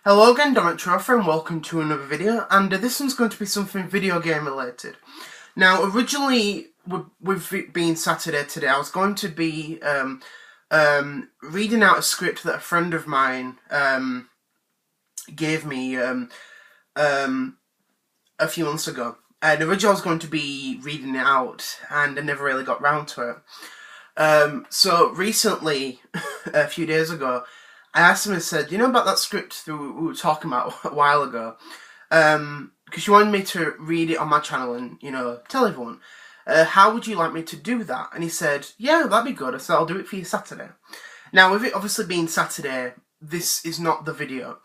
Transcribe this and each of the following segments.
Hello again, Director Offer, and welcome to another video, and this one's going to be something video game related. Now, originally, with it being Saturday today, I was going to be reading out a script that a friend of mine gave me a few months ago. And originally I was going to be reading it out, and I never really got round to it. So recently, a few days ago, I asked him and said, you know about that script that we were talking about a while ago? Because you wanted me to read it on my channel and, tell everyone. How would you like me to do that? And he said, yeah, that'd be good. I said, I'll do it for you Saturday. Now, with it obviously being Saturday, this is not the video.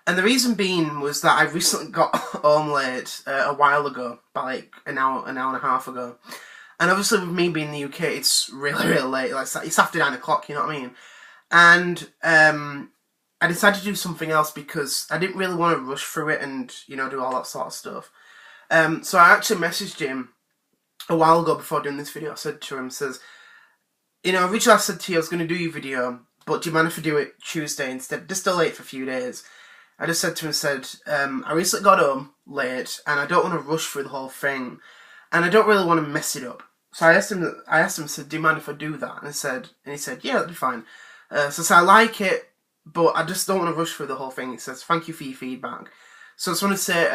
And the reason being was that I recently got home late a while ago, by like an hour and a half ago. And obviously with me being in the UK, it's really, really late. Like, it's after 9 o'clock, you know what I mean? And I decided to do something else because I didn't really want to rush through it and, do all that sort of stuff. So I actually messaged him a while ago before doing this video. I said to him, originally I said to you I was going to do your video, but do you mind if I do it Tuesday instead? Just delay it for a few days. I just said to him, I recently got home late and I don't want to rush through the whole thing. And I don't really want to mess it up. So I asked him, do you mind if I do that? And he said, yeah, that'd be fine. So I said, I like it, but I just don't want to rush through the whole thing. He says, thank you for your feedback. So I just want to say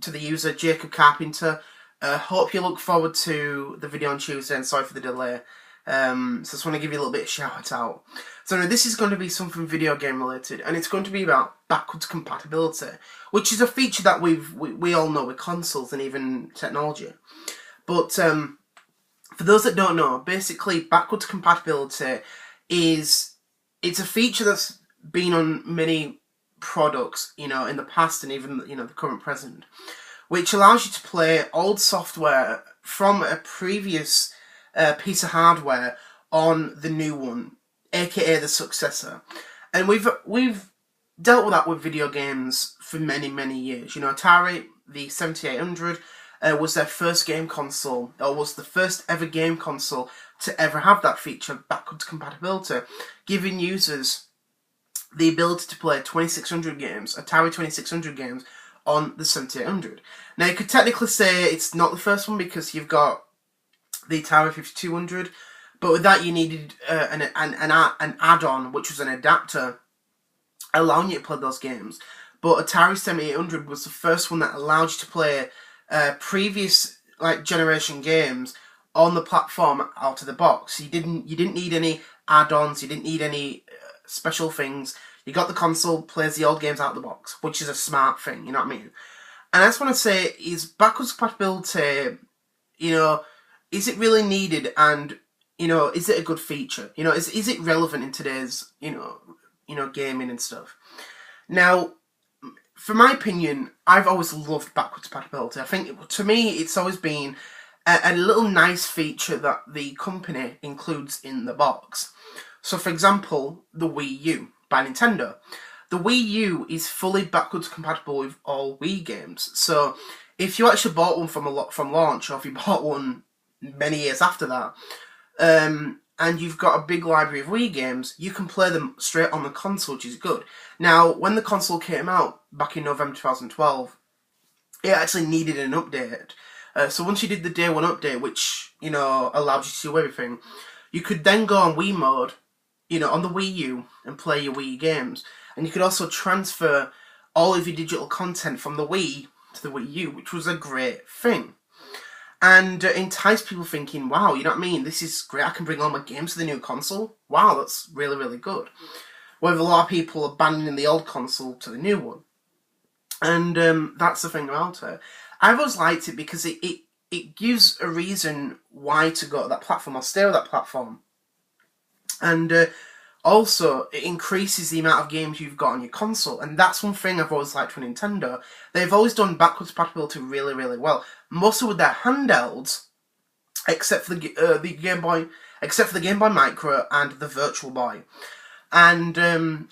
to the user, Jacob Carpenter, hope you look forward to the video on Tuesday, and sorry for the delay. So I just want to give you a little bit of shout out. So now this is going to be something video game related, and it's going to be about backwards compatibility, which is a feature that we all know with consoles and even technology. But for those that don't know, basically backwards compatibility it's a feature that's been on many products, in the past and even, the current present, which allows you to play old software from a previous piece of hardware on the new one, aka the successor. And we've dealt with that with video games for many, many years. Atari, the 7800, was their first game console, or was the first ever game console to ever have that feature of backwards compatibility, giving users the ability to play 2600 games, Atari 2600 games, on the 7800. Now, you could technically say it's not the first one because you've got the Atari 5200, but with that you needed an add-on, which was an adapter, allowing you to play those games. But Atari 7800 was the first one that allowed you to play previous generation games on the platform out of the box. You didn't need any add-ons. You didn't need any special things. You got the console, plays the old games out of the box, which is a smart thing. You know what I mean? And I just want to say, is backwards compatibility, is it really needed? And is it a good feature? Is it relevant in today's gaming and stuff? Now, for my opinion, I've always loved backwards compatibility. I think, to me, it's always been a little nice feature that the company includes in the box. So, for example, the Wii U by Nintendo. The Wii U is fully backwards compatible with all Wii games. So, if you actually bought one from launch, or if you bought one many years after that, and you've got a big library of Wii games, you can play them straight on the console, which is good. Now, when the console came out back in November 2012, it actually needed an update. So once you did the day one update, which, allowed you to do everything, you could then go on Wii mode, on the Wii U, and play your Wii games. And you could also transfer all of your digital content from the Wii to the Wii U, which was a great thing. And entice people thinking, wow, you know what I mean? This is great. I can bring all my games to the new console. Wow, that's really, really good. With a lot of people abandoning the old console to the new one. And that's the thing about it. I've always liked it because it gives a reason why to go to that platform or stay with that platform. And also, it increases the amount of games you've got on your console. And that's one thing I've always liked from Nintendo. They've always done backwards compatibility really, really well. Mostly with their handhelds, except for the Game Boy, except for the Game Boy Micro and the Virtual Boy. And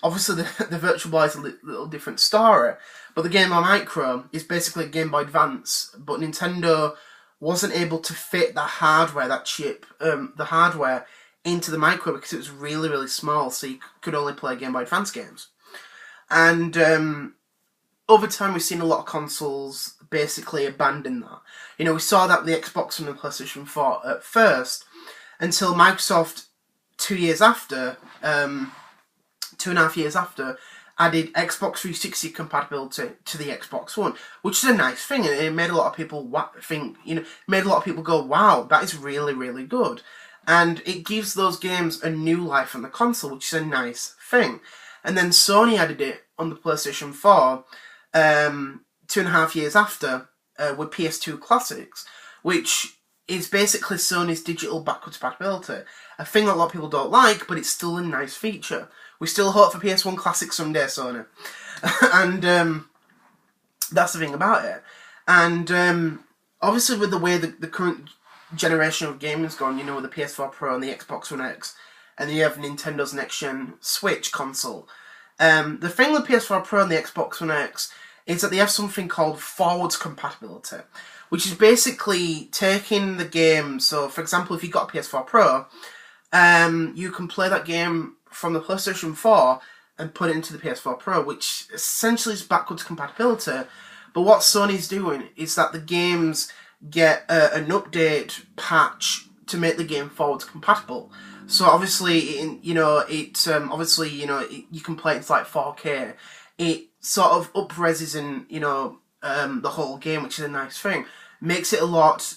obviously the Virtual Boy is a little different story, but the Game Boy Micro is basically a Game Boy Advance, but Nintendo wasn't able to fit that hardware, that chip, the hardware, into the Micro because it was really, really small, so you could only play Game Boy Advance games. And over time we've seen a lot of consoles basically abandon that. You know, we saw that with the Xbox One and PlayStation 4 at first, until Microsoft 2 years after, 2.5 years after, added Xbox 360 compatibility to the Xbox One, which is a nice thing, and it made a lot of people made a lot of people go, wow, that is really, really good. And it gives those games a new life on the console, which is a nice thing. And then Sony added it on the PlayStation 4 2.5 years after with PS2 Classics, which is basically Sony's digital backwards compatibility. A thing that a lot of people don't like, but it's still a nice feature. We still hope for PS1 Classic someday, Sony. And that's the thing about it. And obviously with the way the current generation of gaming has gone, you know, with the PS4 Pro and the Xbox One X, and then you have Nintendo's next-gen Switch console. The thing with PS4 Pro and the Xbox One X is that they have something called forwards compatibility, which is basically taking the game. So, for example, if you've got a PS4 Pro, you can play that game from the PlayStation 4 and put it into the PS4 Pro, which essentially is backwards compatibility. But what Sony's doing is that the games get an update patch to make the game forwards compatible. So obviously, you can play it to like 4K. It sort of up-reses and the whole game, which is a nice thing. Makes it a lot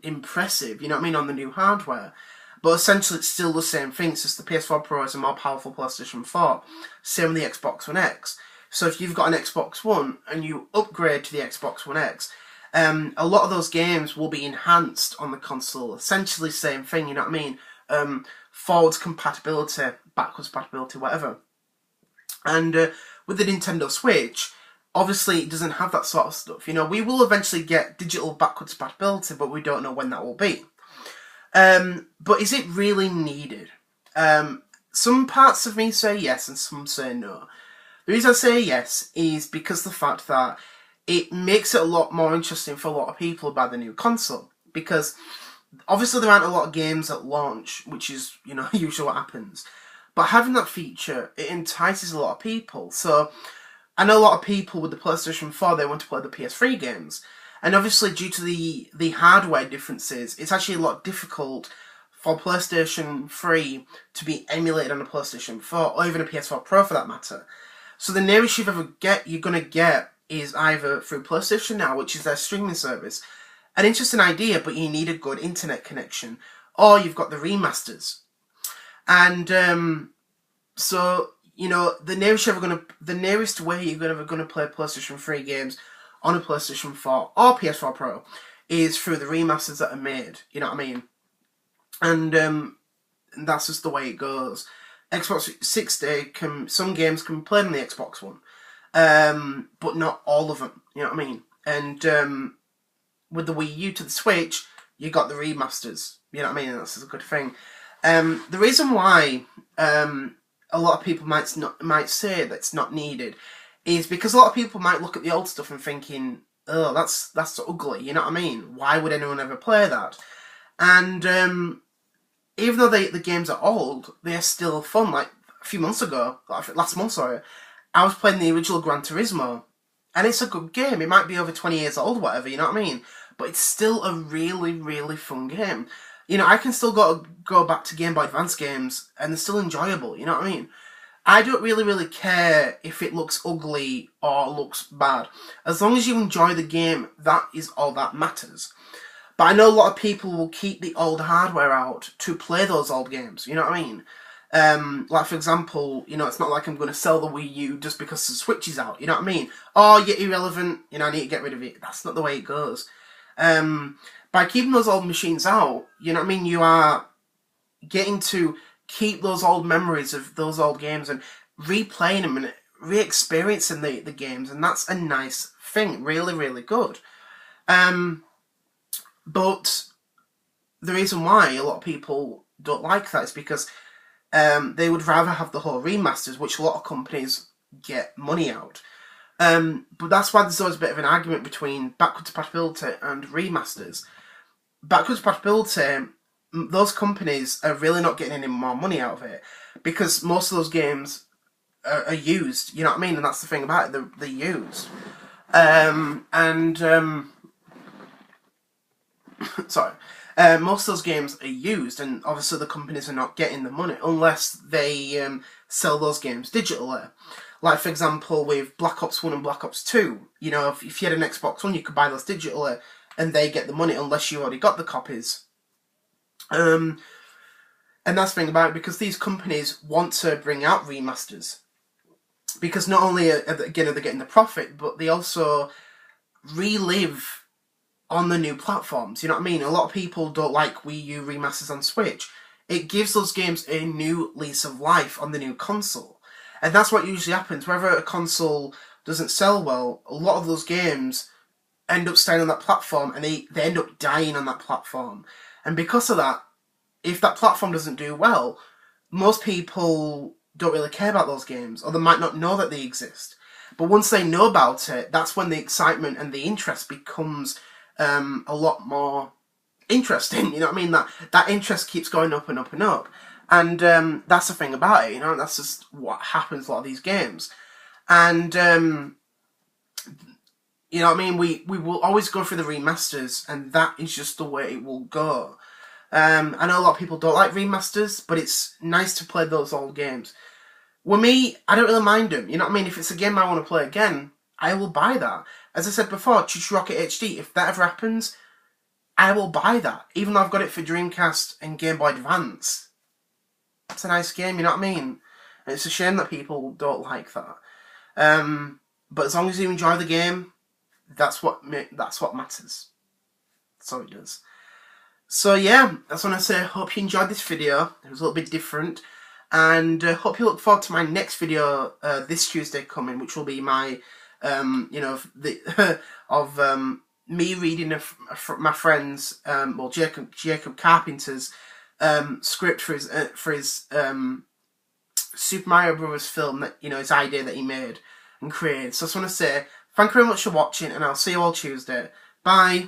impressive, you know what I mean, on the new hardware. But essentially, it's still the same thing. It's just the PS4 Pro is a more powerful PlayStation 4. Same with the Xbox One X. So if you've got an Xbox One and you upgrade to the Xbox One X, a lot of those games will be enhanced on the console. Essentially, same thing, you know what I mean? Forwards compatibility, backwards compatibility, whatever. And with the Nintendo Switch, obviously it doesn't have that sort of stuff. You know, we will eventually get digital backwards compatibility, but we don't know when that will be. But is it really needed? Some parts of me say yes and some say no. The reason I say yes is because of the fact that it makes it a lot more interesting for a lot of people about the new console. Because obviously there aren't a lot of games at launch, which is, usually what happens. But having that feature, it entices a lot of people. So I know a lot of people with the PlayStation 4, they want to play the PS3 games. And obviously, due to the hardware differences, it's actually a lot difficult for PlayStation 3 to be emulated on a PlayStation 4, or even a PS4 Pro for that matter. So the nearest you're going to get is either through PlayStation Now, which is their streaming service. An interesting idea, but you need a good internet connection. Or you've got the remasters. And so, the nearest way you're ever going to play PlayStation 3 games on a PlayStation 4 or PS4 Pro is through the remasters that are made, you know what I mean? And that's just the way it goes. Xbox 360, some games can be played on the Xbox One, but not all of them, you know what I mean? And with the Wii U to the Switch, you got the remasters, you know what I mean? And that's a good thing. The reason why a lot of people might say that it's not needed is because a lot of people might look at the old stuff and thinking, oh, that's ugly, you know what I mean? Why would anyone ever play that? And even though the games are old, they're still fun. Like a few months ago, last month, sorry, I was playing the original Gran Turismo, and it's a good game. It might be over 20 years old, whatever, you know what I mean? But it's still a really, really fun game. I can still go back to Game Boy Advance games, and they're still enjoyable, you know what I mean? I don't really care if it looks ugly or looks bad. As long as you enjoy the game, that is all that matters. But I know a lot of people will keep the old hardware out to play those old games, you know what I mean? Like, for example, it's not like I'm going to sell the Wii U just because the Switch is out, you know what I mean? Oh, you're irrelevant, I need to get rid of it. That's not the way it goes. By keeping those old machines out, you know what I mean, you are getting to keep those old memories of those old games and replaying them and re-experiencing the games, and that's a nice thing, really, really good. But the reason why a lot of people don't like that is because they would rather have the whole remasters, which a lot of companies get money out. But that's why there's always a bit of an argument between backwards compatibility and remasters. Backwards compatibility, those companies are really not getting any more money out of it, because most of those games are used. You know what I mean? And that's the thing about it. They're used. Sorry. Most of those games are used, and obviously the companies are not getting the money unless they sell those games digitally. Like, for example, with Black Ops 1 and Black Ops 2, you know, if you had an Xbox One, you could buy those digitally, and they get the money unless you already got the copies. And that's the thing about it, because these companies want to bring out remasters. Because not only, again, are they getting the profit, but they also relive on the new platforms. You know what I mean? A lot of people don't like Wii U remasters on Switch. It gives those games a new lease of life on the new console. And that's what usually happens. Whether a console doesn't sell well, a lot of those games end up staying on that platform, and they end up dying on that platform. And because of that, if that platform doesn't do well, most people don't really care about those games, or they might not know that they exist. But once they know about it, that's when the excitement and the interest becomes a lot more interesting. You know what I mean? That interest keeps going up and up and up. And that's the thing about it, you know, that's just what happens a lot of these games. And, you know what I mean, we will always go through the remasters, and that is just the way it will go. I know a lot of people don't like remasters, but it's nice to play those old games. With me, I don't really mind them, you know what I mean? If it's a game I want to play again, I will buy that. As I said before, Chuch Rocket HD, if that ever happens, I will buy that. Even though I've got it for Dreamcast and Game Boy Advance. It's a nice game, you know what I mean? And it's a shame that people don't like that. But as long as you enjoy the game, that's what matters. That's all it does. So yeah, that's what I say. Hope you enjoyed this video. It was a little bit different. And hope you look forward to my next video this Tuesday coming, which will be my, you know, me reading my friend's, well, Jacob Carpenter's script for his Super Mario Bros. Film, that, you know, his idea that he made and created. So I just want to say thank you very much for watching, and I'll see you all Tuesday. Bye.